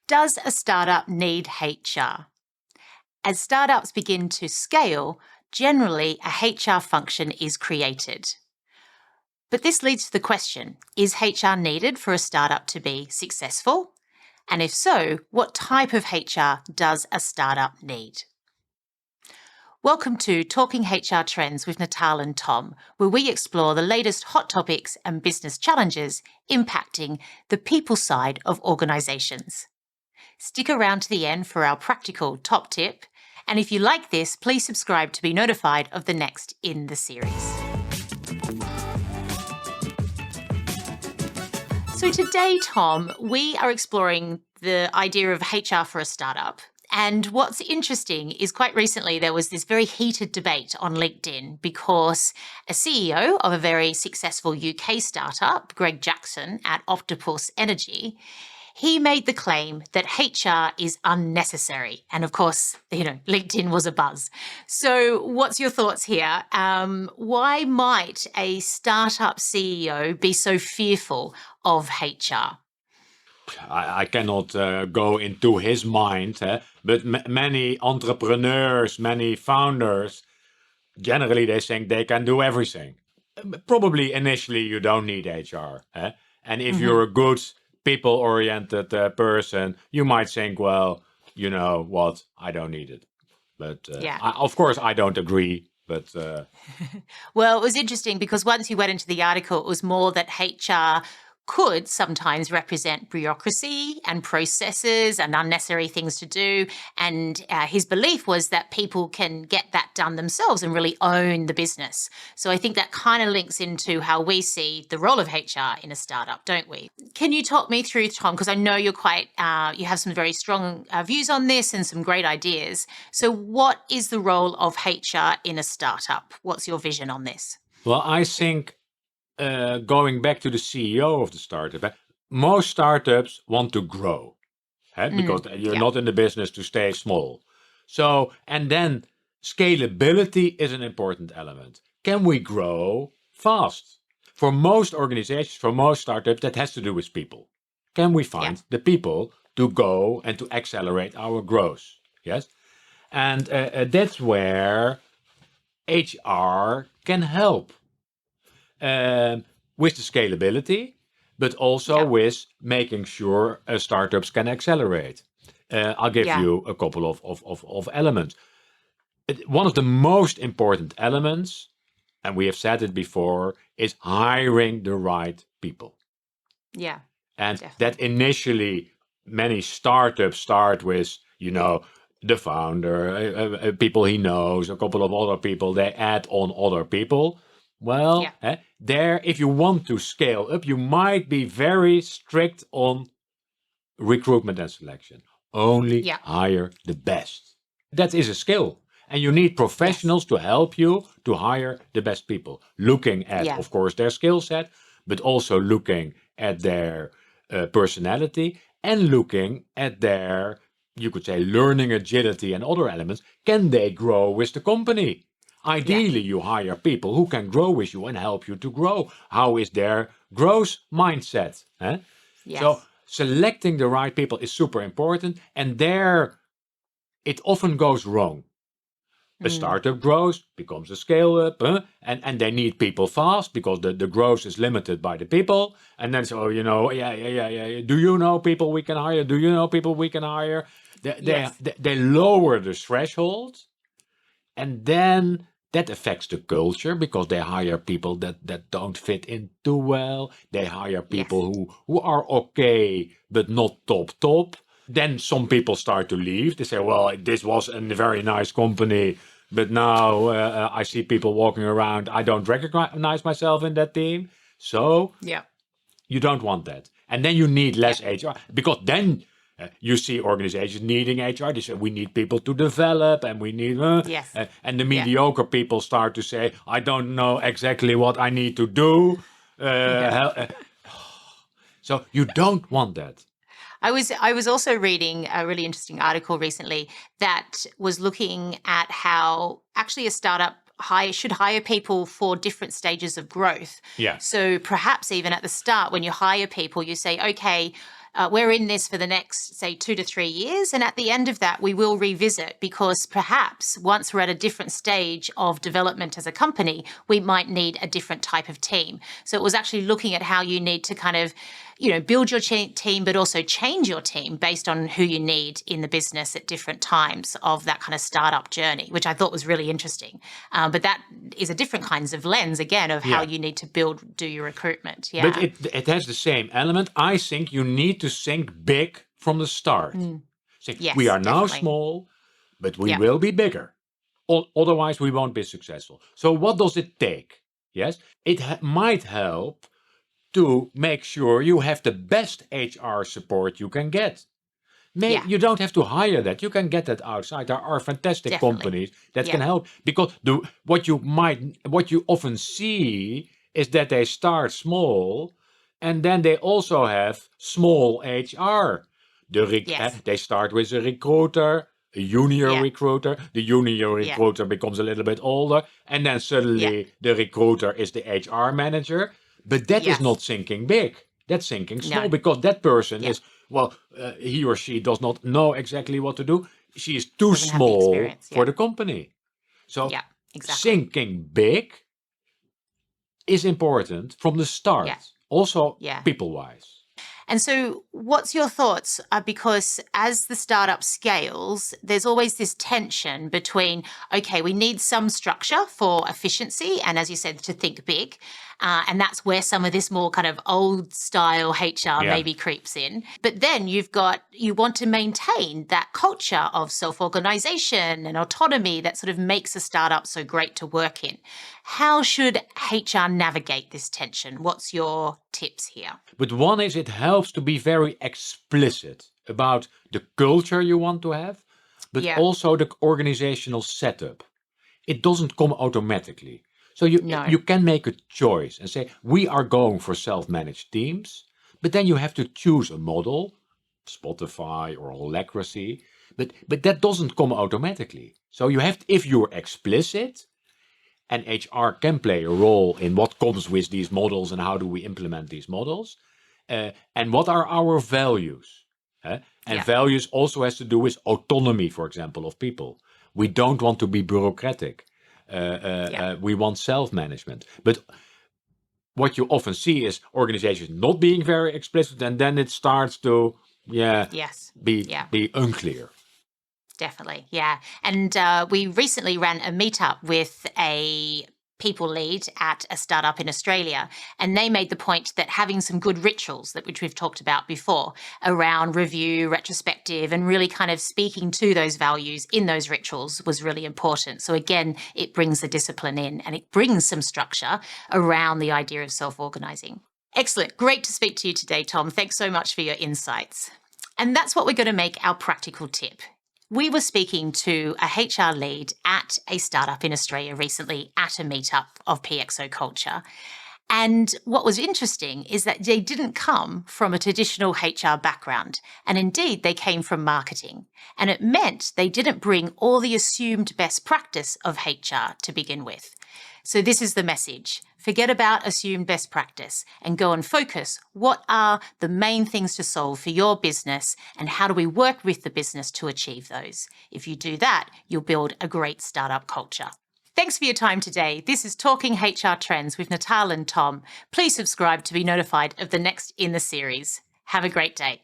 Does a startup need HR? As startups begin to scale, generally a HR function is created. But this leads to the question, is HR needed for a startup to be successful? And if so, what type of HR does a startup need? Welcome to Talking HR Trends with Natal and Tom, where we explore the latest hot topics and business challenges impacting the people side of organisations. Stick around to the end for our practical top tip, and if you like this, please subscribe to be notified of the next in the series. So today, Tom, we are exploring the idea of HR for a startup. And what's interesting is quite recently there was this very heated debate on LinkedIn because a CEO of a very successful UK startup, Greg Jackson at Octopus Energy, he made the claim that HR is unnecessary. And of course, LinkedIn was abuzz. So what's your thoughts here? Why might a startup CEO be so fearful of HR? I cannot go into his mind, but many entrepreneurs, many founders, generally they think they can do everything. Probably initially you don't need HR. And if you're a good people-oriented person, you might think, well, you know what, I don't need it. But of course, I don't agree. But Well, it was interesting because once you went into the article, it was more that HR could sometimes represent bureaucracy and processes and unnecessary things to do. And his belief was that people can get that done themselves and really own the business. So I think that kind of links into how we see the role of HR in a startup, don't we? Can you talk me through, Tom? Because I know you're you have some very strong views on this and some great ideas. So what is the role of HR in a startup? What's your vision on this? well, I think going back to the CEO of the startup, most startups want to grow because you're not in the business to stay small. So, and then scalability is an important element. Can we grow fast? For most organizations, for most startups, that has to do with people. Can we find the people to go and to accelerate our growth? Yes. And that's where HR can help with the scalability, but also with making sure startups can accelerate. I'll give you a couple of elements. One of the most important elements, and we have said it before, is hiring the right people. Yeah. And definitely. that initially many startups start with, the founder, people he knows, a couple of other people, they add on other people. Well, there, if you want to scale up, you might be very strict on recruitment and selection. Only hire the best. That is a skill. And you need professionals to help you to hire the best people. Looking at, of course, their skill set, but also looking at their personality and looking at their, you could say, learning agility and other elements. Can they grow with the company? Ideally, you hire people who can grow with you and help you to grow. How is their growth mindset? So selecting the right people is super important. And there, it often goes wrong. A startup grows, becomes a scale-up, and they need people fast because the growth is limited by the people. And then, so, do you know people we can hire? Do you know people we can hire? They lower the threshold, and then that affects the culture because they hire people that don't fit in too well. They hire people who are okay, but not top. Then some people start to leave. They say, well, this was a very nice company, but now I see people walking around. I don't recognize myself in that team. So you don't want that. And then you need less HR because then you see organizations needing HR. They say, we need people to develop and we need... and the mediocre people start to say, I don't know exactly what I need to do. So you don't want that. I was also reading a really interesting article recently that was looking at how actually a startup should hire people for different stages of growth. Yeah. So perhaps even at the start, when you hire people, you say, okay, we're in this for the next, say, 2 to 3 years. And at the end of that, we will revisit, because perhaps once we're at a different stage of development as a company, we might need a different type of team. So it was actually looking at how you need to kind of, build your team, but also change your team based on who you need in the business at different times of that kind of startup journey, which I thought was really interesting. But that is a different kinds of lens, again, of how you need to do your recruitment. Yeah. But it has the same element. I think you need to think big from the start. Say, Yes, we are now definitely. small, but we will be bigger. Otherwise, we won't be successful. So what does it take? Yes, it might help to make sure you have the best HR support you can get. You don't have to hire that. You can get that outside. There are fantastic Definitely. companies that can help, because what you often see is that they start small, and then they also have small HR. They start with a recruiter, a junior recruiter. The junior recruiter becomes a little bit older, and then suddenly the recruiter is the HR manager. But that is not thinking big. That's thinking small, because that person is, he or she does not know exactly what to do. She is too small for the company. So thinking big is important from the start, also people-wise. And so what's your thoughts? Because as the startup scales, there's always this tension between, okay, we need some structure for efficiency, and as you said, to think big. And that's where some of this more kind of old style HR maybe creeps in. But then you want to maintain that culture of self-organization and autonomy that sort of makes a startup so great to work in. How should HR navigate this tension? What's your tips here? But one is, it helps to be very explicit about the culture you want to have, but also the organizational setup. It doesn't come automatically. So you can make a choice and say, we are going for self-managed teams, but then you have to choose a model, Spotify or Holacracy, but that doesn't come automatically. So if you're explicit, and HR can play a role in what comes with these models and how do we implement these models, and what are our values. And values also has to do with autonomy, for example, of people. We don't want to be bureaucratic. We want self-management. But what you often see is organizations not being very explicit, and then it starts to be unclear. Definitely, yeah. And we recently ran a meetup with a people lead at a startup in Australia, and they made the point that having some good rituals, which we've talked about before, around review, retrospective, and really kind of speaking to those values in those rituals was really important. So again, it brings the discipline in, and it brings some structure around the idea of self-organizing. Excellent. Great to speak to you today, Tom. Thanks so much for your insights. And that's what we're going to make our practical tip. We were speaking to a HR lead at a startup in Australia recently at a meetup of PXO culture. And what was interesting is that they didn't come from a traditional HR background. And indeed, they came from marketing. And it meant they didn't bring all the assumed best practice of HR to begin with. So this is the message. Forget about assumed best practice and go and focus. What are the main things to solve for your business, and how do we work with the business to achieve those? If you do that, you'll build a great startup culture. Thanks for your time today. This is Talking HR Trends with Natal and Tom. Please subscribe to be notified of the next in the series. Have a great day.